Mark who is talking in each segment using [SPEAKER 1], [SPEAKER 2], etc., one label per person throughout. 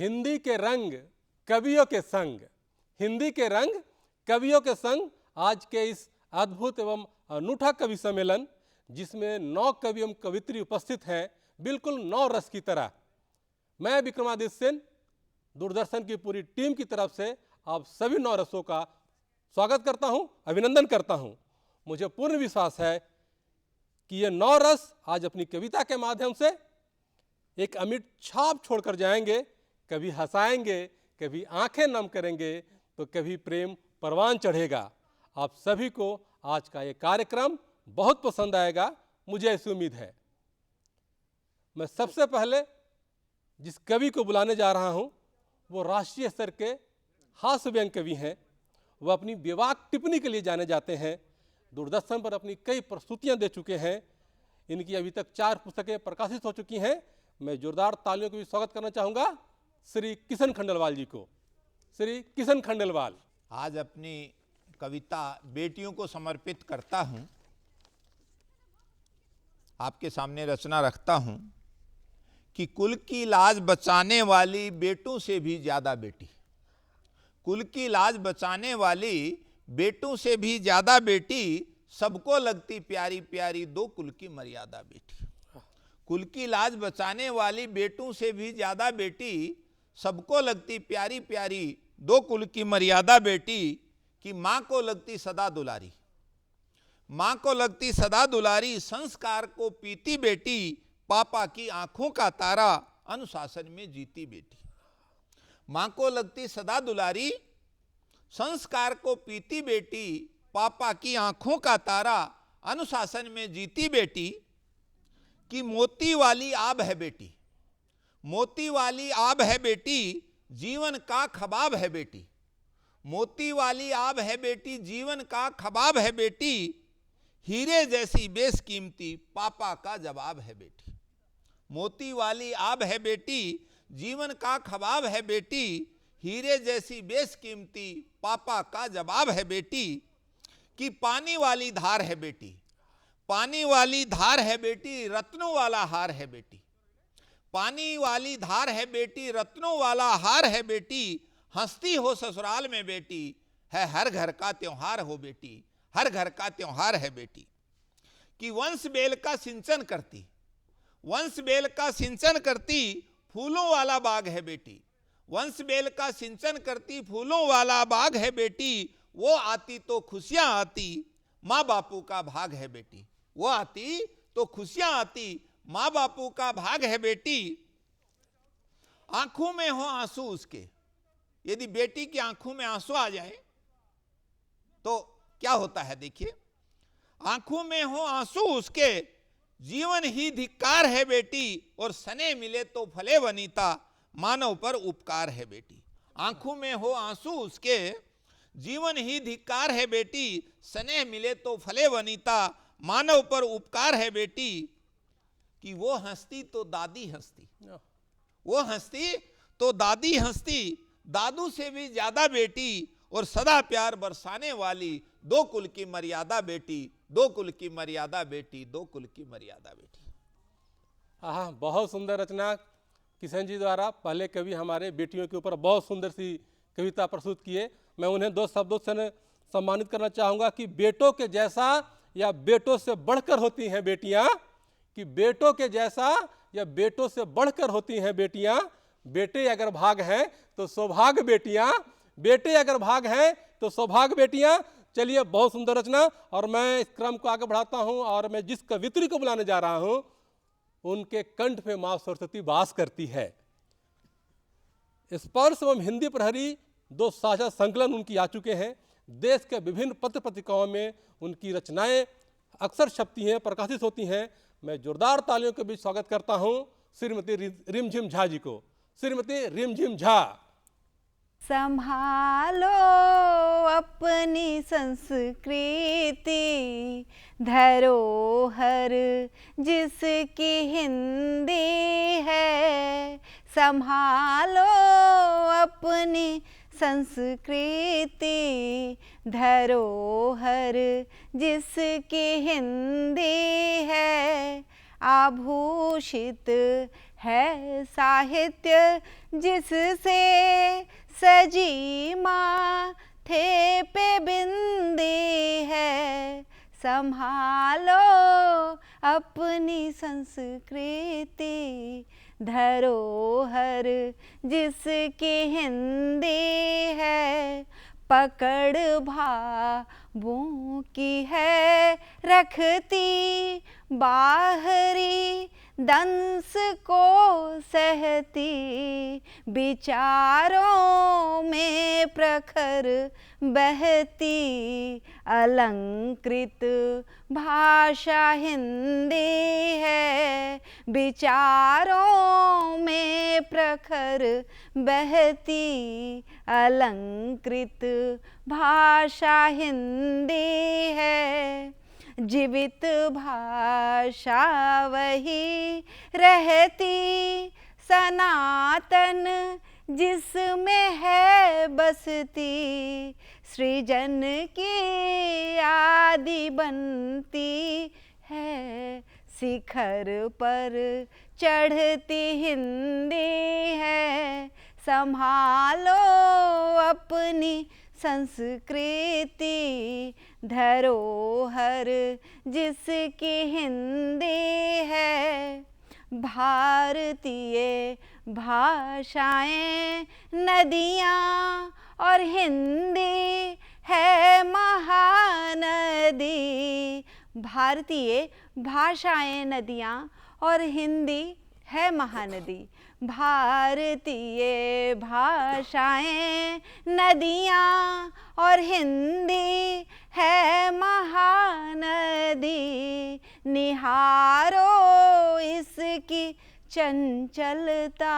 [SPEAKER 1] हिंदी के रंग कवियों के संग, हिंदी के रंग कवियों के संग आज के इस अद्भुत एवं अनूठा कवि सम्मेलन जिसमें 9 कवि एवं कवित्री उपस्थित हैं, बिल्कुल 9 रस की तरह। मैं विक्रमादित्य सेन दूरदर्शन की पूरी टीम की तरफ से आप सभी 9 रसों का स्वागत करता हूं, अभिनंदन करता हूं। मुझे पूर्ण विश्वास है कि ये 9 रस आज अपनी कविता के माध्यम से एक अमिट छाप छोड़कर जाएंगे। कभी हंसाएंगे, कभी आंखें नम करेंगे, तो कभी प्रेम परवान चढ़ेगा। आप सभी को आज का ये कार्यक्रम बहुत पसंद आएगा, मुझे ऐसी उम्मीद है। मैं सबसे पहले जिस कवि को बुलाने जा रहा हूं वो राष्ट्रीय स्तर के हास्य व्यंग्य कवि हैं। वह अपनी बेबाक टिप्पणी के लिए जाने जाते हैं। दूरदर्शन पर अपनी कई प्रस्तुतियां दे चुके हैं। इनकी अभी तक 4 पुस्तकें प्रकाशित हो चुकी हैं। मैं जोरदार तालियों के भी स्वागत करना चाहूँगा श्री किशन खंडेलवाल जी को। श्री किशन खंडेलवाल।
[SPEAKER 2] आज अपनी कविता बेटियों को समर्पित करता हूँ। आपके सामने रचना रखता हूँ कि कुल की लाज बचाने वाली बेटों से भी ज़्यादा बेटी, कुल की लाज बचाने वाली बेटों से भी ज़्यादा बेटी, सबको लगती प्यारी प्यारी 2 कुल की मर्यादा बेटी। कुल की लाज बचाने वाली बेटों से भी ज़्यादा बेटी, सबको लगती प्यारी प्यारी 2 कुल की मर्यादा बेटी, कि माँ को लगती सदा दुलारी, माँ को लगती सदा दुलारी, संस्कार को पीती बेटी, पापा की आंखों का तारा, अनुशासन में जीती बेटी। माँ को लगती सदा दुलारी, संस्कार को पीती बेटी, पापा की आंखों का तारा, अनुशासन में जीती बेटी, कि मोती वाली आब है बेटी, मोती वाली आब है बेटी, जीवन का खबाब है बेटी। मोती वाली आब है बेटी, जीवन का खबाब है बेटी, हीरे जैसी बेशकीमती, पापा का जवाब है बेटी। मोती वाली आब है बेटी, जीवन का खबाब है बेटी, हीरे जैसी बेशकीमती, पापा का जवाब है बेटी, कि पानी वाली धार है बेटी, पानी वाली धार है बेटी, रत्नों वाला हार है बेटी। पानी वाली धार है बेटी, रत्नों वाला हार है बेटी, हंसती हो ससुराल में बेटी, है हर घर का त्योहार हो बेटी, हर घर का त्योहार है बेटी। कि वंश बेल का सिंचन करती, वंश बेल का सिंचन करती, फूलों वाला बाग है बेटी। वंश बेल का सिंचन करती, फूलों वाला बाग है बेटी, वो आती तो खुशियां आती, माँ बापू का भाग है बेटी। वो आती तो खुशियां आती, माँ बापू का भाग है बेटी। आंखों में हो आंसू उसके, यदि बेटी की आंखों में आंसू आ जाए तो क्या होता है देखिए। आंखों में हो आंसू उसके, जीवन ही धिक्कार है बेटी, और सने मिले तो फले वनीता, मानव पर उपकार है बेटी। आंखों में हो आंसू उसके, जीवन ही धिक्कार है बेटी, सने मिले तो फले वनीता, मानव पर उपकार है बेटी। कि वो हंसती तो दादी हंसती, वो हंसती तो दादी हंसती, दादू से भी ज्यादा बेटी, और सदा प्यार बरसाने वाली 2 कुल की मर्यादा बेटी, 2 कुल की मर्यादा बेटी, 2 कुल की मर्यादा बेटी।
[SPEAKER 1] हाँ, बहुत सुंदर रचना किशन जी द्वारा पहले कवि हमारे बेटियों के ऊपर बहुत सुंदर सी कविता प्रस्तुत किए। मैं उन्हें 2 शब्दों से सम्मानित करना चाहूँगा कि बेटों के जैसा या बेटों से बढ़कर होती हैं बेटियाँ, कि बेटों के जैसा या बेटों से बढ़कर होती हैं बेटियाँ। बेटे अगर भाग हैं तो सौभाग्य बेटियाँ, बेटे अगर भाग हैं तो सौभाग्य बेटियाँ। चलिए, बहुत सुंदर रचना। और मैं इस क्रम को आगे बढ़ाता हूँ और मैं जिस कवित्री को बुलाने जा रहा हूँ उनके कंठ पे माँ सरस्वती वास करती है। स्पर्श एवं हिंदी प्रहरी 2 साझा संकलन उनकी आ चुके हैं। देश के विभिन्न पत्र पत्रिकाओं में उनकी रचनाएं अक्सर छपती हैं, प्रकाशित होती हैं। मैं जोरदार तालियों के बीच स्वागत करता हूं श्रीमती रिमझिम झा जी को। श्रीमती रिमझिम झा।
[SPEAKER 3] संभालो अपनी संस्कृति, धरोहर जिसकी हिंदी है। संभालो अपनी संस्कृति, धरोहर जिसकी हिंदी है। आभूषित है साहित्य जिससे सजी माथे पे बिंदी है। संभालो अपनी संस्कृति धरोहर जिसकी हिंदी है। पकड़ भावों की है रखती बाहरी दंस को सहती। विचारों में प्रखर बहती अलंकृत भाषा हिंदी है। विचारों में प्रखर बहती अलंकृत भाषा हिंदी है। जीवित भाषा वही रहती सनातन जिसमें है बसती। सृजन की आदि बनती है। शिखर पर चढ़ती हिंदी है। संभालो अपनी संस्कृति धरोहर जिसकी हिंदी है। भारतीय भाषाएं नदियाँ और हिंदी है महानदी। भारतीय भाषाएं नदियाँ और हिंदी है महानदी। भारतीय भाषाएं नदियाँ और हिंदी है महानदी। निहारो इसकी चंचलता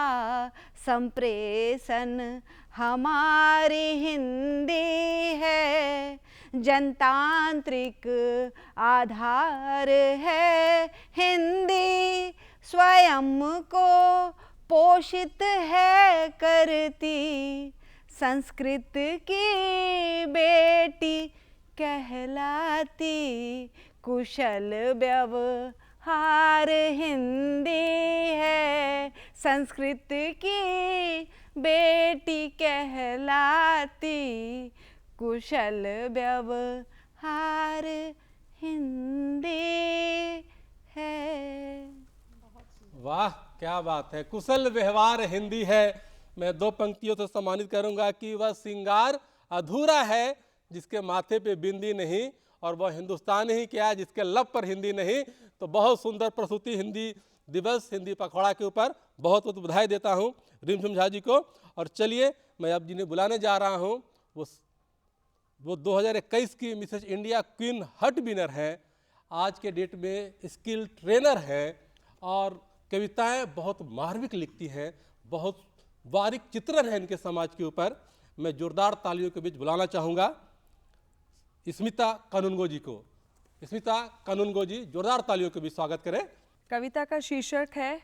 [SPEAKER 3] संप्रेषण हमारी हिंदी है। जनतांत्रिक आधार है हिंदी। स्वयं को पोषित है करती। संस्कृत की बेटी कहलाती। कुशल व्यवहार हिंदी है। संस्कृत की बेटी कहलाती। कुशल व्यवहार हिंदी है।
[SPEAKER 1] वाह, क्या बात है। कुशल व्यवहार हिंदी है। मैं दो पंक्तियों से सम्मानित करूंगा कि वह श्रृंगार अधूरा है जिसके माथे पे बिंदी नहीं, और वह हिंदुस्तान ही क्या जिसके लब पर हिंदी नहीं। तो बहुत सुंदर प्रस्तुति हिंदी दिवस, हिंदी पखवाड़ा के ऊपर बहुत बहुत बधाई देता हूँ रिमझिम झा जी को। और चलिए मैं अब जिन्हें बुलाने जा रहा हूँ वो 2021 की मिसेस इंडिया क्वीन हट विनर हैं। आज के डेट में स्किल ट्रेनर हैं और कविताएं बहुत मार्मिक लिखती हैं। बहुत बारीक चित्रण है इनके समाज के ऊपर। मैं जोरदार तालियों के बीच बुलाना चाहूँगा स्मिता कानूनगो जी को। स्मिता कानूनगो जी, जोरदार तालियों के बीच स्वागत करें।
[SPEAKER 4] कविता का शीर्षक है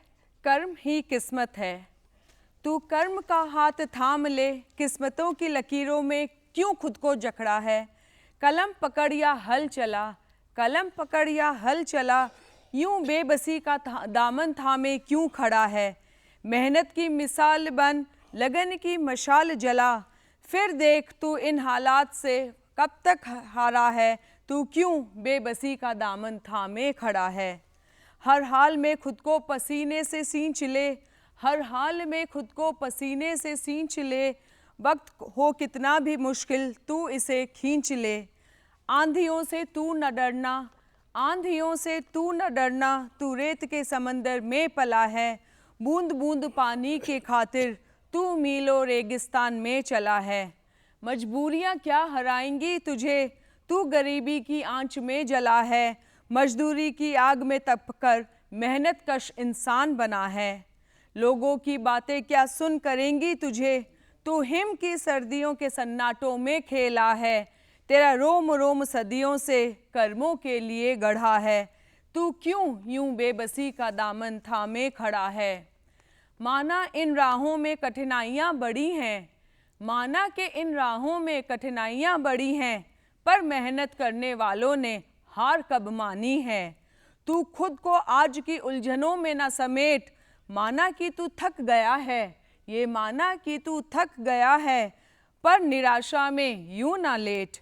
[SPEAKER 4] कर्म ही किस्मत है। तू कर्म का हाथ थाम ले, किस्मतों की लकीरों में क्यों खुद को जकड़ा है। कलम पकड़ या हल चला, कलम पकड़ या हल चला, यूं बेबसी का दामन थामे क्यों खड़ा है। मेहनत की मिसाल बन, लगन की मशाल जला, फिर देख तू इन हालात से कब तक हारा है। तू क्यों बेबसी का दामन थामे खड़ा है। हर हाल में खुद को पसीने से सींच ले, हर हाल में खुद को पसीने से सींच ले, वक्त हो कितना भी मुश्किल तू इसे खींच ले। आंधियों से तू न डरना, आंधियों से तू न डरना, तू रेत के समंदर में पला है। बूंद बूंद पानी के खातिर तू मीलों रेगिस्तान में चला है। मजबूरियां क्या हराएंगी तुझे, तू गरीबी की आंच में जला है। मजदूरी की आग में तपकर मेहनत कश इंसान बना है। लोगों की बातें क्या सुन करेंगी तुझे, तू हिम की सर्दियों के सन्नाटों में खेला है। तेरा रोम रोम सदियों से कर्मों के लिए गढ़ा है। तू क्यों यूं बेबसी का दामन थामे खड़ा है। माना इन राहों में कठिनाइयाँ बड़ी हैं, माना कि इन राहों में कठिनाइयाँ बड़ी हैं, पर मेहनत करने वालों ने हार कब मानी है। तू खुद को आज की उलझनों में न समेट, माना कि तू थक गया है, ये माना कि तू थक गया है, पर निराशा में यूं ना लेट।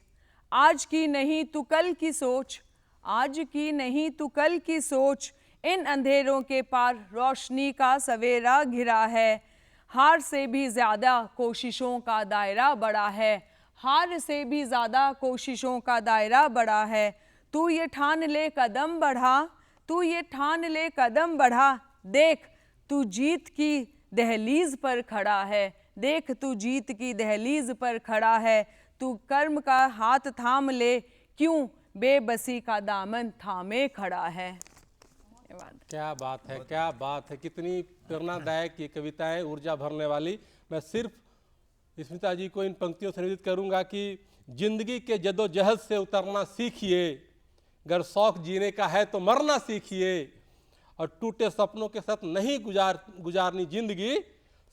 [SPEAKER 4] आज की नहीं तू कल की सोच, आज की नहीं तू कल की सोच, इन अंधेरों के पार रोशनी का सवेरा घिरा है। हार से भी ज़्यादा कोशिशों का दायरा बड़ा है, हार से भी ज़्यादा कोशिशों का दायरा बड़ा है। तू ये ठान ले कदम बढ़ा, तू ये ठान ले कदम बढ़ा, देख तू जीत की दहलीज पर खड़ा है, देख तू जीत की दहलीज पर खड़ा है। तू कर्म का हाथ थाम ले, क्यों बेबसी का दामन थामे खड़ा है। धन्यवाद।
[SPEAKER 1] क्या बात है, क्या बात है, कितनी प्रेरणादायक ये कविताएं, ऊर्जा भरने वाली। मैं सिर्फ स्मिता जी को इन पंक्तियों से निवेदित करूंगा कि जिंदगी के जद्दोजहद से उतरना सीखिए, अगर शौक जीने का है तो मरना सीखिए, और टूटे सपनों के साथ नहीं गुजारनी जिंदगी,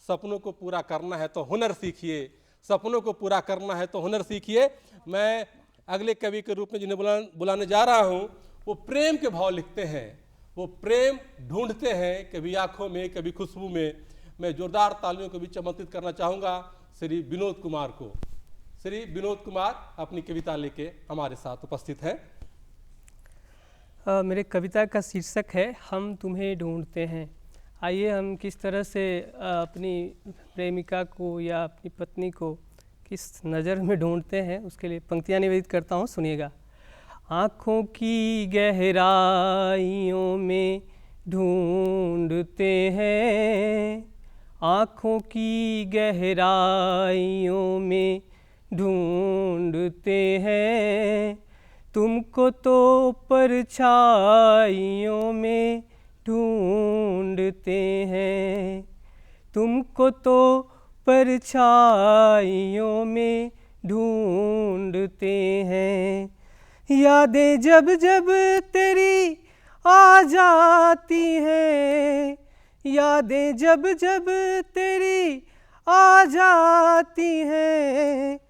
[SPEAKER 1] सपनों को पूरा करना है तो हुनर सीखिए, सपनों को पूरा करना है तो हुनर सीखिए। मैं अगले कवि के रूप में जिन्हें बुलाने जा रहा हूं, वो प्रेम के भाव लिखते हैं, वो प्रेम ढूंढते हैं, कभी आंखों में कभी खुशबू में। मैं जोरदार तालियों के बीच आमंत्रित करना चाहूँगा श्री विनोद कुमार को। श्री विनोद कुमार अपनी कविता लेके हमारे साथ उपस्थित हैं।
[SPEAKER 5] मेरे कविता का शीर्षक है हम तुम्हें ढूंढते हैं। आइए हम किस तरह से अपनी प्रेमिका को या अपनी पत्नी को किस नज़र में ढूंढते हैं, उसके लिए पंक्तियाँ निवेदित करता हूँ, सुनिएगा। आँखों की गहराइयों में ढूंढते हैं, आँखों की गहराइयों में ढूंढते हैं, तुमको तो परछाइयों में ढूंढते हैं, तुमको तो परछाइयों में ढूंढते हैं। यादें जब जब तेरी आ जाती हैं, यादें जब जब तेरी आ जाती हैं,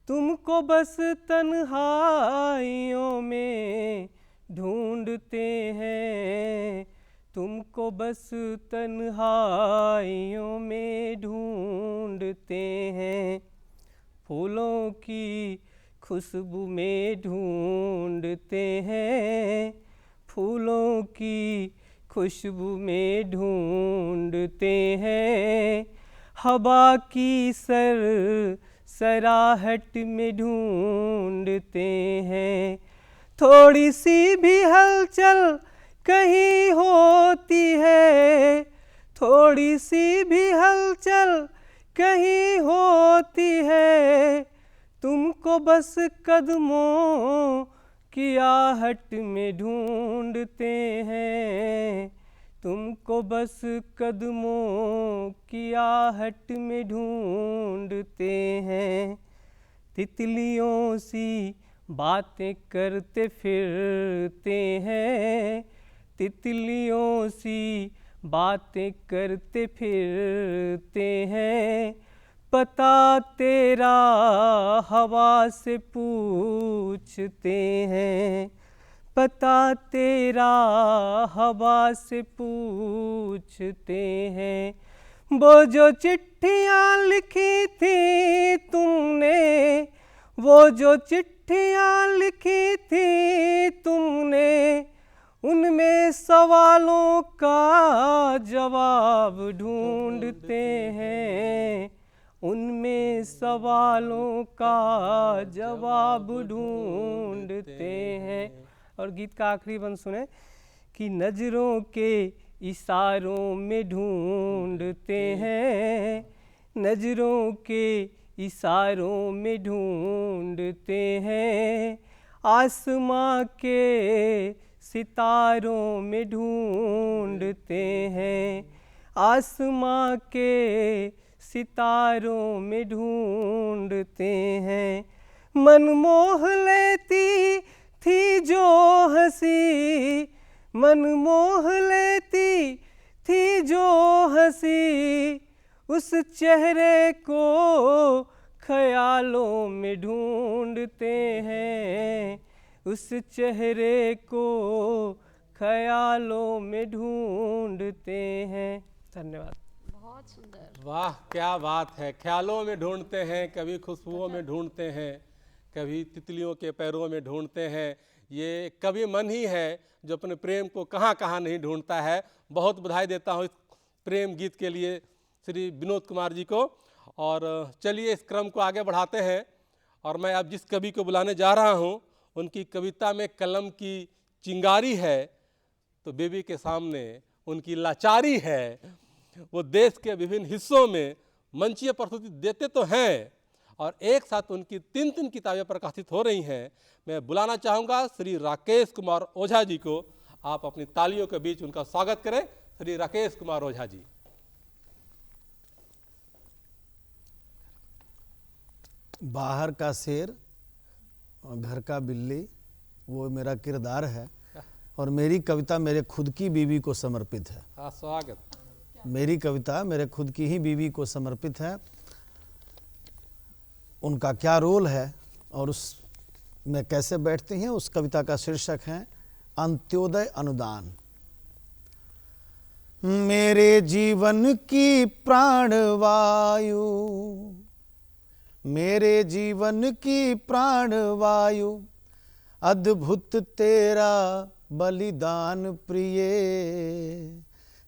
[SPEAKER 5] तुमको बस तन्हाइयों में ढूंढते हैं, तुमको बस तन्हाइयों में ढूंढते हैं। फूलों की खुशबू में ढूंढते हैं, फूलों की खुशबू में ढूंढते हैं, हवा की सराहट में ढूंढते हैं। थोड़ी सी भी हलचल कहीं होती है, थोड़ी सी भी हलचल कहीं होती है, तुमको बस कदमों की आहट में ढूंढते हैं, तुमको बस कदमों की आहट में ढूंढते हैं। तितलियों सी बातें करते फिरते हैं, तितलियों सी बातें करते फिरते हैं, पता तेरा हवा से पूछते हैं, पता तेरा हवा से पूछते हैं। वो जो चिट्ठियाँ लिखी थी तुमने, वो जो चिट्ठियाँ लिखी थी तुमने, उनमें सवालों का जवाब ढूंढते हैं, उनमें सवालों का जवाब ढूंढते हैं। और गीत का आखिरी बंद सुने कि नज़रों के इशारों में ढूंढते हैं, नज़रों के इशारों में ढूंढते हैं, आसमां के सितारों में ढूंढते हैं, आसमां के सितारों में ढूंढते हैं। मन मोह लेती थी जो हंसी, मन मोह लेती थी जो हंसी, उस चेहरे को ख्यालों में ढूंढते हैं, उस चेहरे को ख्यालों में ढूंढते हैं। धन्यवाद।
[SPEAKER 1] वाह क्या बात है। ख्यालों में ढूंढते हैं, कभी खुशबुओं में ढूंढते हैं, कभी तितलियों के पैरों में ढूंढते हैं। ये कवि मन ही है जो अपने प्रेम को कहाँ कहाँ नहीं ढूंढता है। बहुत बधाई देता हूँ इस प्रेम गीत के लिए श्री विनोद कुमार जी को। और चलिए इस क्रम को आगे बढ़ाते हैं। और मैं अब जिस कवि को बुलाने जा रहा हूँ, उनकी कविता में कलम की चिंगारी है तो बेबी के सामने उनकी लाचारी है। वो देश के विभिन्न हिस्सों में मंचीय प्रस्तुति देते तो हैं और एक साथ उनकी 3 किताबें प्रकाशित हो रही हैं। मैं बुलाना चाहूँगा श्री राकेश कुमार ओझा जी को। आप अपनी तालियों के बीच उनका स्वागत करें। श्री राकेश कुमार ओझा जी।
[SPEAKER 6] बाहर का शेर और घर का बिल्ली, वो मेरा किरदार है। और मेरी कविता मेरे खुद की बीवी को समर्पित है।
[SPEAKER 1] हाँ, स्वागत।
[SPEAKER 6] मेरी कविता मेरे खुद की ही बीवी को समर्पित है। उनका क्या रोल है और उस में कैसे बैठती हैं, उस कविता का शीर्षक है अंत्योदय अनुदान। मेरे जीवन की प्राणवायु, मेरे जीवन की प्राणवायु, अद्भुत तेरा बलिदान प्रिय,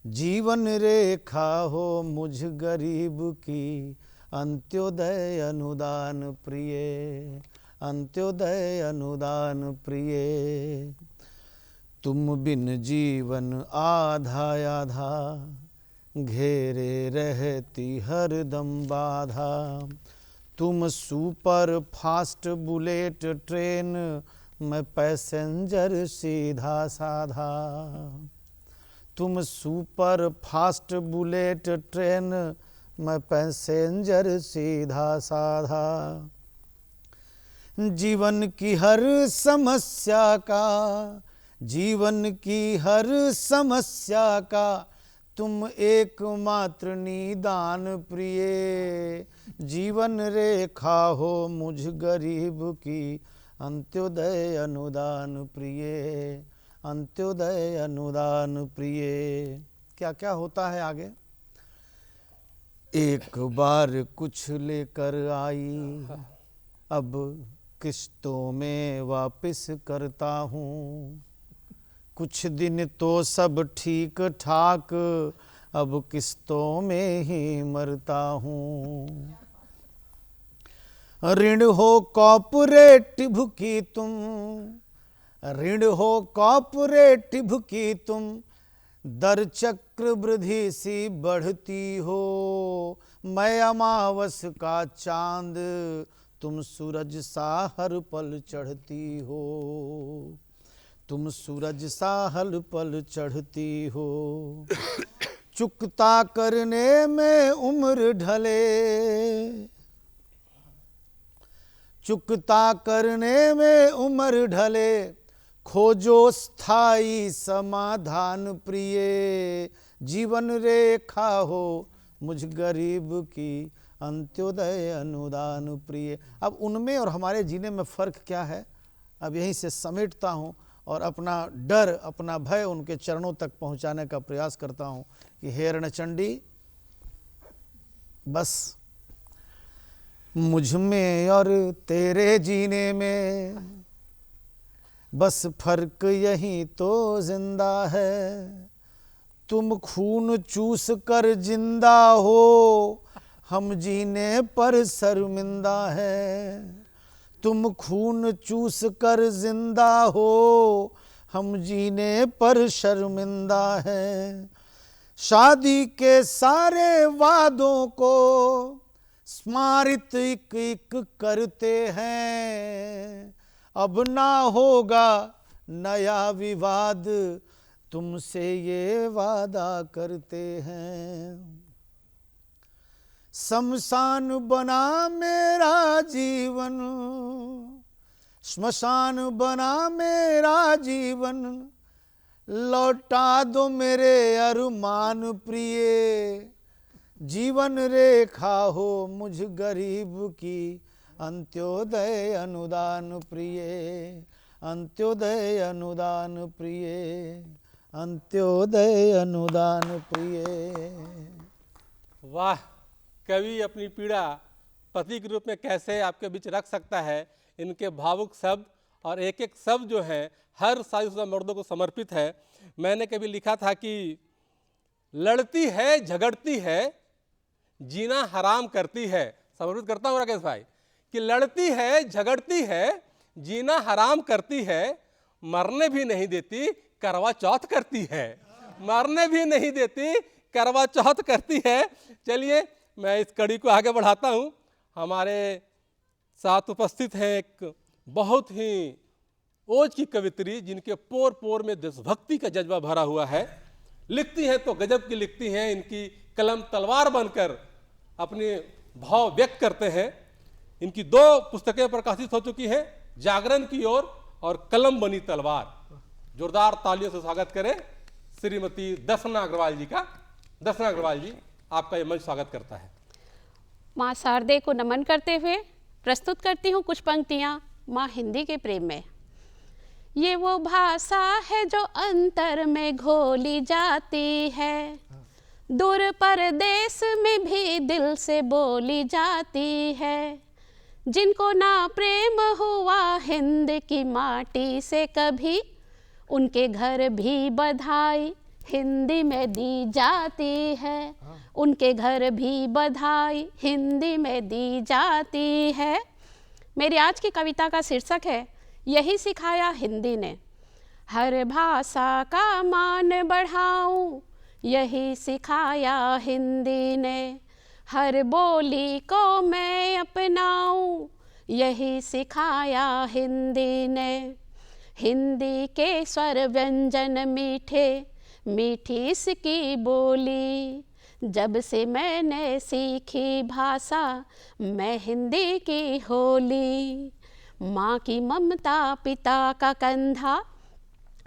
[SPEAKER 6] जीवन रेखा हो मुझ गरीब की, अंत्योदय अनुदान प्रिय, अंत्योदय अनुदान प्रिय। तुम बिन जीवन आधा आधा, घेरे रहती हरदम बाधा। तुम सुपर फास्ट बुलेट ट्रेन, मैं पैसेंजर सीधा साधा। तुम सुपर फास्ट बुलेट ट्रेन, मैं पैसेंजर सीधा साधा। जीवन की हर समस्या का, जीवन की हर समस्या का, तुम एकमात्र निदान प्रिय, जीवन रेखा हो मुझ गरीब की, अंत्योदय अनुदान प्रिय, अंत्योदय अनुदान प्रिय। क्या क्या होता है आगे? एक बार कुछ लेकर आई, अब किस्तों में वापस करता हूँ। कुछ दिन तो सब ठीक ठाक, अब किस्तों में ही मरता हूँ। ऋण हो कॉपरेटिव की तुम, ऋण हो कॉपरेटिव की तुम, दर चक्र वृद्धि सी बढ़ती हो। मैं अमावस का चांद, तुम सूरज सा हर पल चढ़ती हो, तुम सूरज सा हर पल चढ़ती हो। चुकता करने में उम्र ढले, चुकता करने में उम्र ढले, खोजो स्थायी समाधान प्रिय, जीवन रेखा हो मुझ गरीब की, अंत्योदय अनुदान प्रिय। अब उनमें और हमारे जीने में फ़र्क क्या है, अब यहीं से समेटता हूँ और अपना डर, अपना भय उनके चरणों तक पहुँचाने का प्रयास करता हूँ कि हे रणचंडी, बस मुझ में और तेरे जीने में बस फर्क यही तो जिंदा है। तुम खून चूस कर जिंदा हो, हम जीने पर शर्मिंदा है। तुम खून चूस कर जिंदा हो, हम जीने पर शर्मिंदा है। शादी के सारे वादों को स्मारित एक एक करते हैं, अब ना होगा नया विवाद, तुमसे ये वादा करते हैं। शमशान बना मेरा जीवन, श्मशान बना मेरा जीवन, लौटा दो मेरे अरमान प्रिय, जीवन रेखा हो मुझ गरीब की, अंत्योदय अनुदान प्रिय, अंत्योदय अनुदान प्रिय, अंत्योदय अनुदान प्रिय।
[SPEAKER 1] वाह, कवि अपनी पीड़ा पति के रूप में कैसे आपके बीच रख सकता है। इनके भावुक शब्द और एक एक शब्द जो है हर शादीशुदा मर्दों को समर्पित है। मैंने कभी लिखा था कि लड़ती है झगड़ती है जीना हराम करती है। समर्पित करता हूँ राकेश भाई कि लड़ती है झगड़ती है जीना हराम करती है, मरने भी नहीं देती करवा चौथ करती है, मरने भी नहीं देती करवा चौथ करती है। चलिए मैं इस कड़ी को आगे बढ़ाता हूँ। हमारे साथ उपस्थित हैं एक बहुत ही ओज की कवित्री जिनके पोर पोर में देशभक्ति का जज्बा भरा हुआ है। लिखती हैं तो गजब की लिखती हैं, इनकी कलम तलवार बनकर अपने भाव व्यक्त करते हैं। इनकी 2 पुस्तकें प्रकाशित हो चुकी हैं, जागरण की ओर और कलम बनी तलवार। जोरदार तालियों से स्वागत करें श्रीमती दर्शना अग्रवाल जी का। दर्शना अग्रवाल जी, आपका ये मंच स्वागत करता है।
[SPEAKER 7] माँ शारदे को नमन करते हुए प्रस्तुत करती हूँ कुछ पंक्तियाँ माँ हिंदी के प्रेम में। ये वो भाषा है जो अंतर में घोली जाती है, दूर परदेश में भी दिल से बोली जाती है। जिनको ना प्रेम हुआ हिंद की माटी से कभी, उनके घर भी बधाई हिंदी में दी जाती है, उनके घर भी बधाई हिंदी में दी जाती है। मेरी आज की कविता का शीर्षक है यही सिखाया हिंदी ने। हर भाषा का मान बढ़ाऊं यही सिखाया हिंदी ने, हर बोली को मैं अपनाऊं यही सिखाया हिंदी ने। हिंदी के स्वर व्यंजन मीठे मीठी इसकी बोली, जब से मैंने सीखी भाषा मैं हिंदी की होली। माँ की ममता पिता का कंधा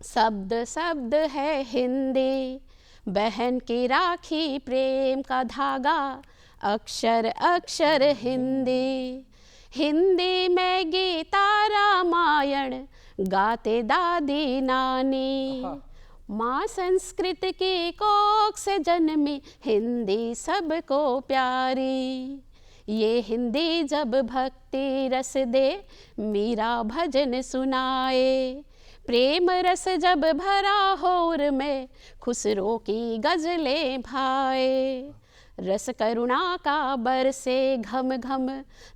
[SPEAKER 7] शब्द शब्द है हिंदी, बहन की राखी प्रेम का धागा अक्षर अक्षर हिंदी। हिंदी में गीता रामायण गाते दादी नानी, माँ संस्कृत की कोख से जन्मी हिंदी सबको प्यारी। ये हिंदी जब भक्ति रस दे मीरा भजन सुनाए, प्रेम रस जब भरा होर में खुसरो की गजलें भाए। रस करुणा का बरसे घम घम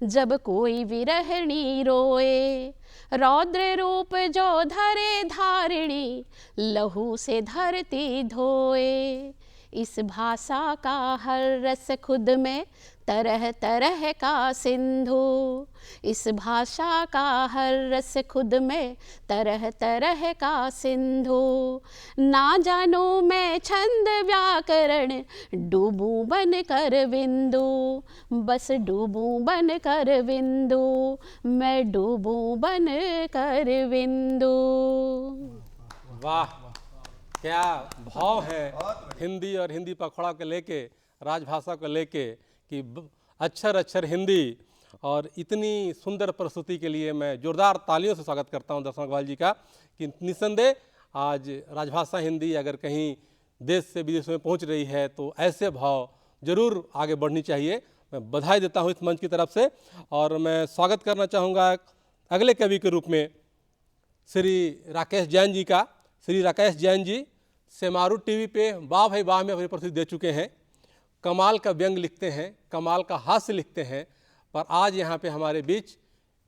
[SPEAKER 7] जब कोई विरहणी रोए, रौद्र रूप जो धरे धारिणी लहू से धरती धोए। इस भाषा का हर रस खुद में तरह तरह का सिंधु, इस भाषा का हर रस खुद में तरह तरह का सिंधु। ना जानूं मैं छंद व्याकरण डूबूं बन कर बिंदु, बस डूबूं बन कर बिंदु, मैं डूबूं बन कर बिंदु।
[SPEAKER 1] वाह, क्या भाव है हिंदी और हिंदी पखवाड़ा को लेके, राजभाषा को लेके कि अक्षर अक्षर हिंदी। और इतनी सुंदर प्रस्तुति के लिए मैं जोरदार तालियों से स्वागत करता हूं दर्शना अग्रवाल जी का कि निस्संदेह आज राजभाषा हिंदी अगर कहीं देश से विदेश में पहुंच रही है तो ऐसे भाव जरूर आगे बढ़नी चाहिए। मैं बधाई देता हूं इस मंच की तरफ से। और मैं स्वागत करना चाहूँगा अगले कवि के रूप में श्री राकेश जैन जी का। श्री राकेश जैन जी सेमारू टीवी पे वाह भाई वाह में अपनी प्रस्तुति दे चुके हैं। कमाल का व्यंग लिखते हैं, कमाल का हास्य लिखते हैं। पर आज यहाँ पे हमारे बीच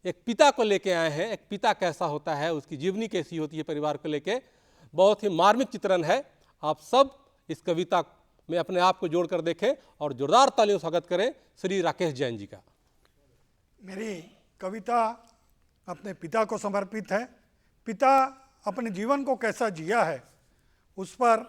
[SPEAKER 1] एक पिता को लेके आए हैं। एक पिता कैसा होता है, उसकी जीवनी कैसी होती है परिवार को लेके, बहुत ही मार्मिक चित्रण है। आप सब इस कविता में अपने आप को जोड़कर देखें और जोरदार तालियों से स्वागत करें श्री राकेश जैन जी का।
[SPEAKER 8] मेरी कविता अपने पिता को समर्पित है। पिता अपने जीवन को कैसा जिया है उस पर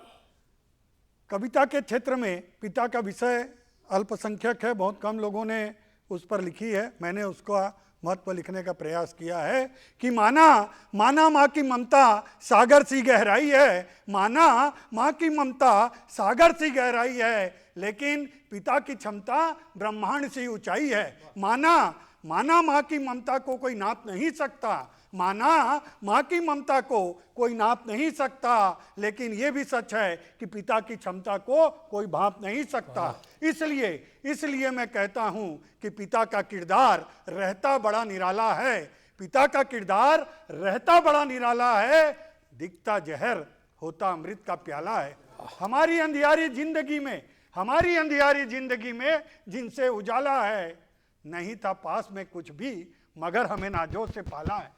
[SPEAKER 8] कविता के क्षेत्र में पिता का विषय अल्पसंख्यक है, बहुत कम लोगों ने उस पर लिखी है। मैंने उसका महत्व लिखने का प्रयास किया है कि माना माँ की ममता सागर सी गहराई है, माना माँ की ममता सागर सी गहराई है, लेकिन पिता की क्षमता ब्रह्मांड सी ऊंचाई है। माना माँ की ममता को कोई नाप नहीं सकता, माना माँ की ममता को कोई नाप नहीं सकता, लेकिन ये भी सच है कि पिता की क्षमता को कोई भांप नहीं सकता। इसलिए मैं कहता हूँ कि पिता का किरदार रहता बड़ा निराला है। पिता का किरदार रहता बड़ा निराला है, दिखता जहर होता अमृत का प्याला है। हमारी अंधियारी जिंदगी में जिनसे उजाला है, नहीं था पास में कुछ भी मगर हमें नाजों से पाला है।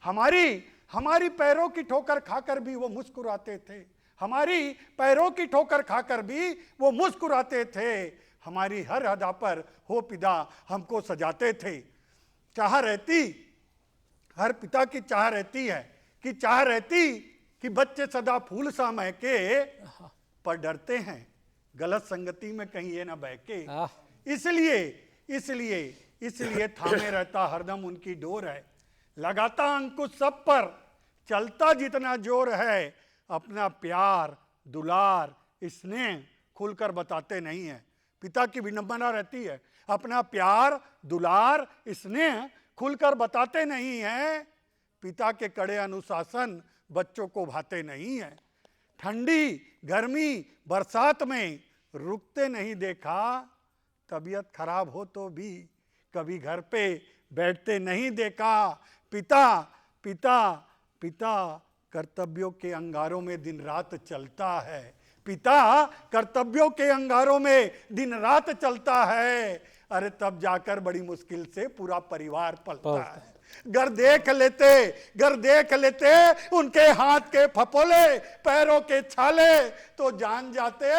[SPEAKER 8] हमारी पैरों की ठोकर खाकर भी वो मुस्कुराते थे, हमारी पैरों की ठोकर खाकर भी वो मुस्कुराते थे। हमारी हर अदा पर हो पिता हमको सजाते थे। हर पिता की चाह रहती कि बच्चे सदा फूल सा महके, पर डरते हैं गलत संगति में कहीं ये ना बहके। इसलिए थामे रहता हरदम उनकी डोर है, लगाता अंकुश सब पर चलता जितना जोर है। अपना प्यार दुलार स्नेह खुलकर बताते नहीं है। पिता की विडंबना रहती है, अपना प्यार दुलार स्नेह खुलकर बताते नहीं है। पिता के कड़े अनुशासन बच्चों को भाते नहीं है। ठंडी गर्मी बरसात में रुकते नहीं देखा, तबीयत खराब हो तो भी कभी घर पे बैठते नहीं देखा। पिता कर्तव्यों के अंगारों में दिन रात चलता है। पिता कर्तव्यों के अंगारों में दिन रात चलता है। अरे तब जाकर बड़ी मुश्किल से पूरा परिवार पलता है। घर देख लेते उनके हाथ के फपोले, पैरों के छाले, तो जान जाते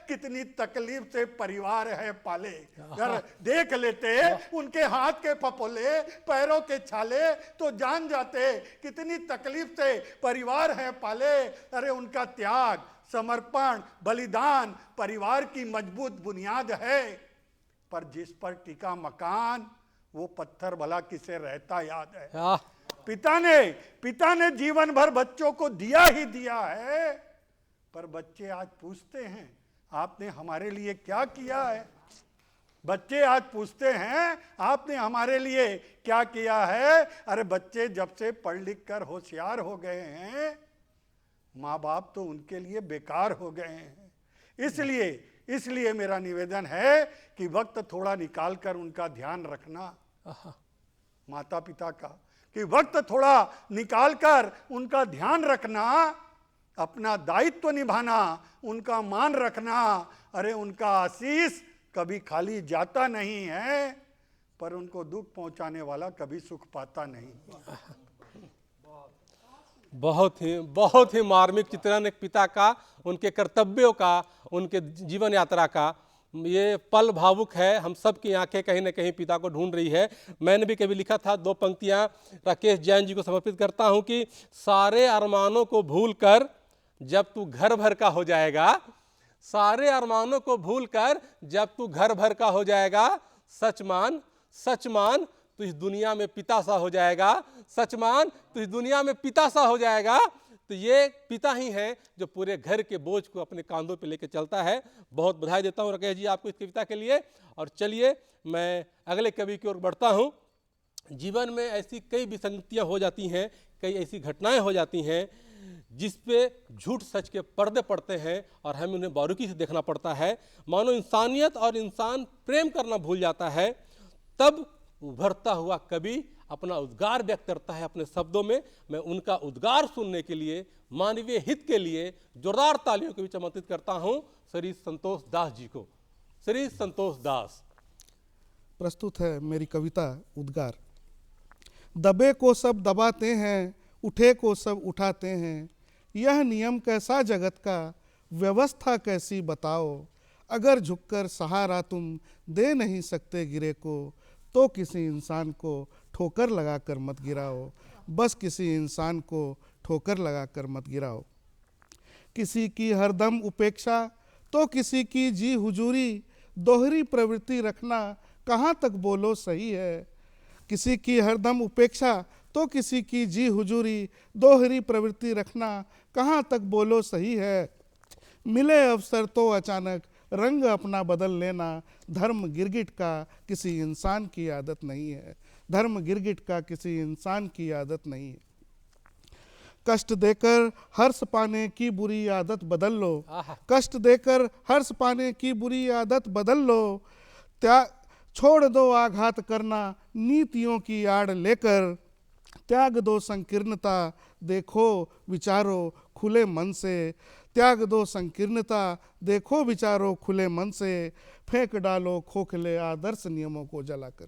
[SPEAKER 8] कितनी तकलीफ से परिवार है पाले। घर देख लेते उनके हाथ के फपोले, पैरों के छाले, तो जान जाते कितनी तकलीफ से परिवार है पाले। अरे उनका त्याग, समर्पण, बलिदान परिवार की मजबूत बुनियाद है। पर जिस पर टिका मकान वो पत्थर भला किसे रहता याद है। पिता ने जीवन भर बच्चों को दिया ही दिया है, पर बच्चे आज पूछते हैं आपने हमारे लिए क्या किया है। बच्चे आज पूछते हैं आपने हमारे लिए क्या किया है। अरे बच्चे जब से पढ़ लिख कर होशियार हो गए हैं, माँ बाप तो उनके लिए बेकार हो गए हैं। इसलिए मेरा निवेदन है कि वक्त थोड़ा निकाल कर उनका ध्यान रखना, माता पिता का, कि वक्त थोड़ा निकाल कर उनका ध्यान रखना, अपना दायित्व निभाना, उनका मान रखना। अरे उनका आशीष कभी खाली जाता नहीं है, पर उनको दुख पहुंचाने वाला कभी सुख पाता नहीं।
[SPEAKER 1] बहुत ही मार्मिक चित्रण एक पिता का, उनके कर्तव्यों का, उनके जीवन यात्रा का। ये पल भावुक है, हम सब की आंखें कहीं ना कहीं पिता को ढूंढ रही है। मैंने भी कभी लिखा था, 2 पंक्तियां राकेश जैन जी को समर्पित करता हूं कि सारे अरमानों को भूलकर जब तू घर भर का हो जाएगा, सारे अरमानों को भूलकर जब तू घर भर का हो जाएगा, सच मान तो इस दुनिया में पिता सा हो जाएगा, सच मान तो इस दुनिया में पिता सा हो जाएगा। तो ये पिता ही हैं जो पूरे घर के बोझ को अपने कांधों पे लेकर चलता है। बहुत बधाई देता हूँ राकेश जी आपको इस कविता के लिए। और चलिए मैं अगले कवि की ओर बढ़ता हूँ। जीवन में ऐसी कई विसंगतियाँ हो जाती हैं, कई ऐसी घटनाएं हो जाती हैं जिस पे झूठ सच के पर्दे पड़ते हैं और हमें उन्हें बारीकी से देखना पड़ता है। मानो इंसानियत और इंसान प्रेम करना भूल जाता है, तब उभरता हुआ कवि अपना उद्गार व्यक्त करता है अपने शब्दों में। मैं उनका उद्गार सुनने के लिए, मानवीय हित के लिए जोरदार तालियों के बीच आमंत्रित करता हूं श्री संतोष दास जी को। श्री संतोष दास।
[SPEAKER 9] प्रस्तुत है मेरी कविता उद्गार। दबे को सब दबाते हैं, उठे को सब उठाते हैं, यह नियम कैसा जगत का, व्यवस्था कैसी बताओ। अगर झुककर सहारा तुम दे नहीं सकते गिरे को, तो किसी इंसान को ठोकर लगाकर मत गिराओ, बस किसी इंसान को ठोकर लगाकर मत गिराओ। किसी की हरदम उपेक्षा तो किसी की जी हुजूरी, दोहरी प्रवृत्ति रखना कहाँ तक बोलो सही है। किसी की हरदम उपेक्षा तो किसी की जी हुजूरी, दोहरी प्रवृत्ति रखना कहाँ तक बोलो सही है। मिले अवसर तो अचानक रंग अपना बदल लेना धर्म गिरगिट का किसी इंसान की आदत नहीं है। धर्म गिरगिट का किसी इंसान की आदत नहीं है। कष्ट देकर हर्ष पाने की बुरी आदत बदल लो। कष्ट देकर हर्ष पाने की बुरी आदत बदल लो। त्याग छोड़ दो आघात करना नीतियों की आड़ लेकर। त्याग दो संकीर्णता देखो विचारो खुले मन से। त्याग दो संकीर्णता देखो विचारो खुले मन से। फेंक डालो खोखले आदर्श नियमों को जलाकर।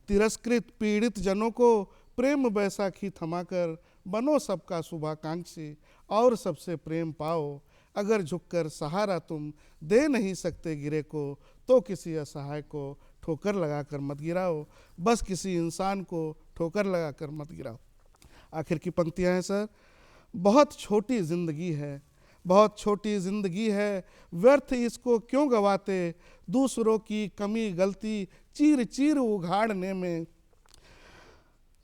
[SPEAKER 9] तिरस्कृत पीड़ित जनों को प्रेम बैसाखी थमाकर बनो सबका शुभाकांक्षी और सबसे प्रेम पाओ। अगर झुककर सहारा तुम दे नहीं सकते गिरे को तो किसी असहाय को ठोकर लगाकर मत गिराओ। बस किसी इंसान को ठोकर लगाकर मत गिराओ। आखिर की पंक्तियां हैं सर। बहुत छोटी जिंदगी है, बहुत छोटी जिंदगी है, व्यर्थ इसको क्यों गवाते। दूसरों की कमी गलती चीर चीर उघाड़ने में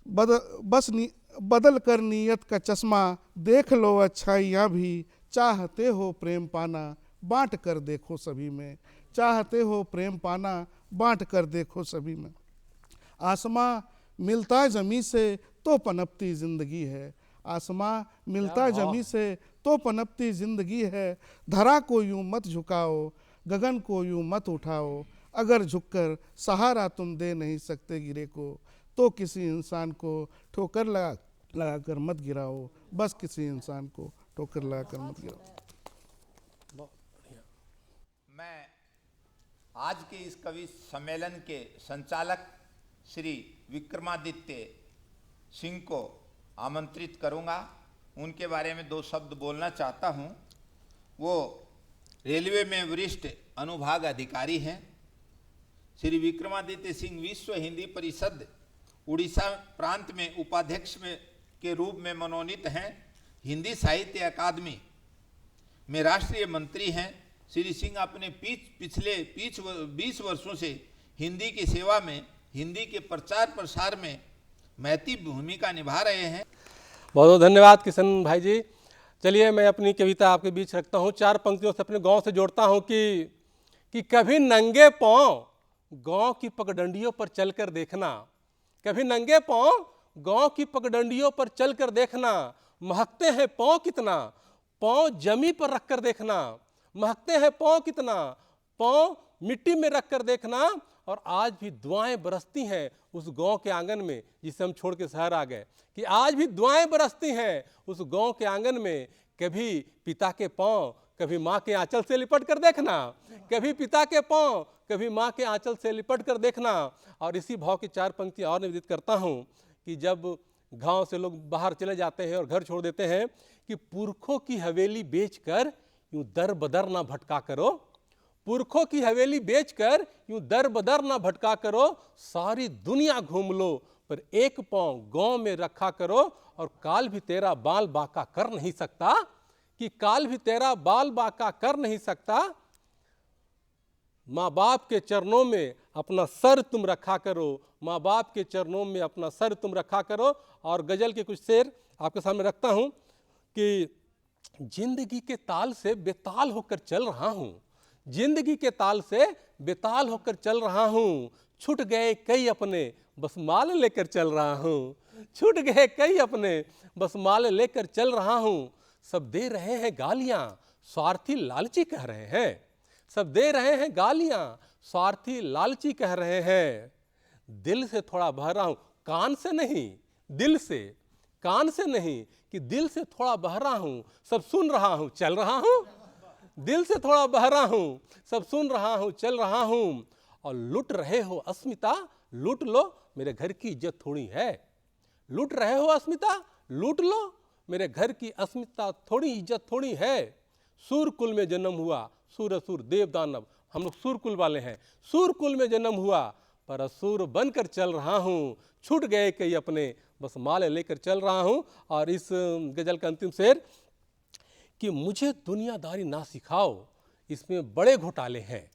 [SPEAKER 9] बदल कर नीयत का चश्मा देख लो अच्छाइयाँ भी। चाहते हो प्रेम पाना बांट कर देखो सभी में। चाहते हो प्रेम पाना बांट कर देखो सभी में। आसमां मिलता जमी से तो पनपती जिंदगी है। आसमां मिलता जमी से तो पनपती जिंदगी है। धरा को यूं मत झुकाओ गगन को यूं मत उठाओ। अगर झुककर सहारा तुम दे नहीं सकते गिरे को तो किसी इंसान को ठोकर लगाकर मत गिराओ। बस किसी इंसान को ठोकर लगाकर मत गिराओ।
[SPEAKER 2] मैं आज के इस कवि सम्मेलन के संचालक श्री विक्रमादित्य सिंह को आमंत्रित करूंगा। उनके बारे में दो शब्द बोलना चाहता हूं। वो रेलवे में वरिष्ठ अनुभाग अधिकारी हैं। श्री विक्रमादित्य सिंह विश्व हिंदी परिषद उड़ीसा प्रांत में उपाध्यक्ष के रूप में मनोनीत हैं। हिंदी साहित्य अकादमी में राष्ट्रीय मंत्री हैं। श्री सिंह अपने पिछले 20 वर्षों से हिंदी की सेवा में, हिंदी के प्रचार प्रसार में महती भूमिका निभा रहे हैं।
[SPEAKER 1] बहुत बहुत धन्यवाद किशन भाई जी। चलिए मैं अपनी कविता आपके बीच रखता हूँ। 4 पंक्तियों से अपने गांव से जोड़ता हूँ कि कभी नंगे पांव गांव की पगडंडियों पर चलकर देखना। कभी नंगे पांव गांव की पगडंडियों पर चलकर देखना। महकते हैं पांव कितना, पांव जमी पर रखकर देखना। महकते हैं पांव कितना, पांव मिट्टी में रखकर देखना। और आज भी दुआएं बरसती हैं उस गांव के आंगन में जिसे हम छोड़ के शहर आ गए, कि आज भी दुआएं बरसती हैं उस गांव के आंगन में। कभी पिता के पांव कभी माँ के आंचल से लिपट कर देखना। कभी पिता के पांव कभी माँ के आंचल से लिपट कर देखना। और इसी भाव की 4 पंक्ति और निवेदित करता हूँ कि जब गांव से लोग बाहर चले जाते हैं और घर छोड़ देते हैं, कि पुरखों की हवेली बेचकर यूं दर बदर ना भटका करो। पुरखों की हवेली बेचकर यूं दर बदर ना भटका करो। सारी दुनिया घूम लो पर एक पांव गांव में रखा करो। और काल भी तेरा बाल बाका कर नहीं सकता, कि काल भी तेरा बाल बाका कर नहीं सकता। माँ बाप के चरणों में अपना सर तुम रखा करो। माँ बाप के चरणों में अपना सर तुम रखा करो। और गजल के कुछ शेर आपके सामने रखता हूँ कि जिंदगी के ताल से बेताल होकर चल रहा हूँ। जिंदगी के ताल से बेताल होकर चल रहा हूँ। छूट गए कई अपने बस माल लेकर चल रहा हूँ। छूट गए कई अपने बस माल लेकर चल रहा हूँ। सब दे रहे हैं गालियाँ स्वार्थी लालची कह रहे हैं। सब दे रहे हैं गालियाँ स्वार्थी लालची कह रहे हैं। दिल से थोड़ा बह रहा हूँ, कान से नहीं, दिल से, कान से नहीं, कि दिल से थोड़ा बह रहा हूँ। सब सुन रहा हूँ चल रहा हूँ। दिल से थोड़ा बह रहा हूँ, सब सुन रहा हूँ चल रहा हूँ। और लुट रहे हो अस्मिता लूट लो, मेरे घर की इज्जत थोड़ी है। लूट रहे हो अस्मिता लूट लो, मेरे घर की अस्मिता थोड़ी इज्जत थोड़ी है। सूर कुल में जन्म हुआ, सूर असुर देव दानव, हम लोग सूर कुल वाले हैं। सूर कुल में जन्म हुआ पर असुर बनकर चल रहा हूँ। छूट गए कई अपने बस माल लेकर चल रहा हूँ। और इस गजल का अंतिम शेर कि मुझे दुनियादारी ना सिखाओ, इसमें बड़े घोटाले हैं।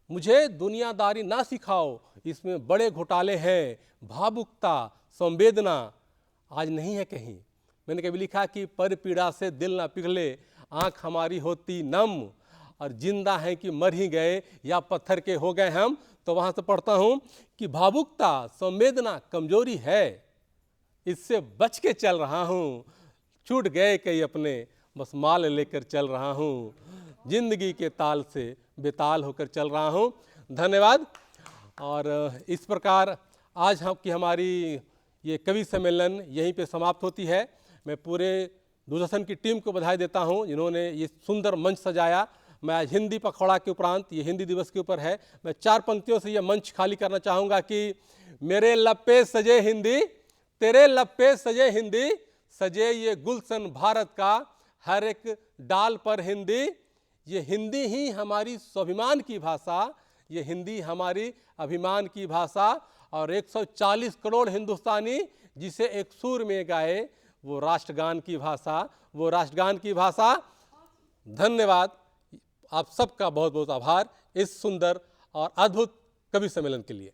[SPEAKER 1] मुझे दुनियादारी ना सिखाओ, इसमें बड़े घोटाले हैं। भावुकता संवेदना आज नहीं है कहीं। मैंने कभी लिखा कि पर पीड़ा से दिल ना पिघले, आँख हमारी होती नम। और जिंदा हैं कि मर ही गए या पत्थर के हो गए हम। तो वहाँ से पढ़ता हूँ कि भावुकता, संवेदना कमजोरी है, इससे बच के चल रहा हूँ, छूट गए कई अपने, बस माल लेकर चल रहा हूँ, जिंदगी के ताल से बेताल होकर चल रहा हूँ। धन्यवाद। और इस प्रकार आज हम की हमारी ये कवि सम्मेलन यहीं पे समाप्त होती है। मैं पूरे दूरदर्शन की टीम को बधाई देता हूँ जिन्होंने ये सुंदर मंच सजाया। मैं आज हिंदी पखवाड़ा के उपरांत, ये हिंदी दिवस के ऊपर है, मैं 4 पंक्तियों से ये मंच खाली करना चाहूँगा कि मेरे लप्पे सजे हिंदी, तेरे लप्पे सजे हिंदी, सजे ये गुलशन भारत का, हर एक डाल पर हिंदी। ये हिंदी ही हमारी स्वाभिमान की भाषा, ये हिंदी हमारी अभिमान की भाषा। और 140 करोड़ हिंदुस्तानी जिसे एक सुर में गाए, वो राष्ट्रगान की भाषा, वो राष्ट्रगान की भाषा। धन्यवाद। आप सबका बहुत बहुत आभार इस सुंदर और अद्भुत कवि सम्मेलन के लिए।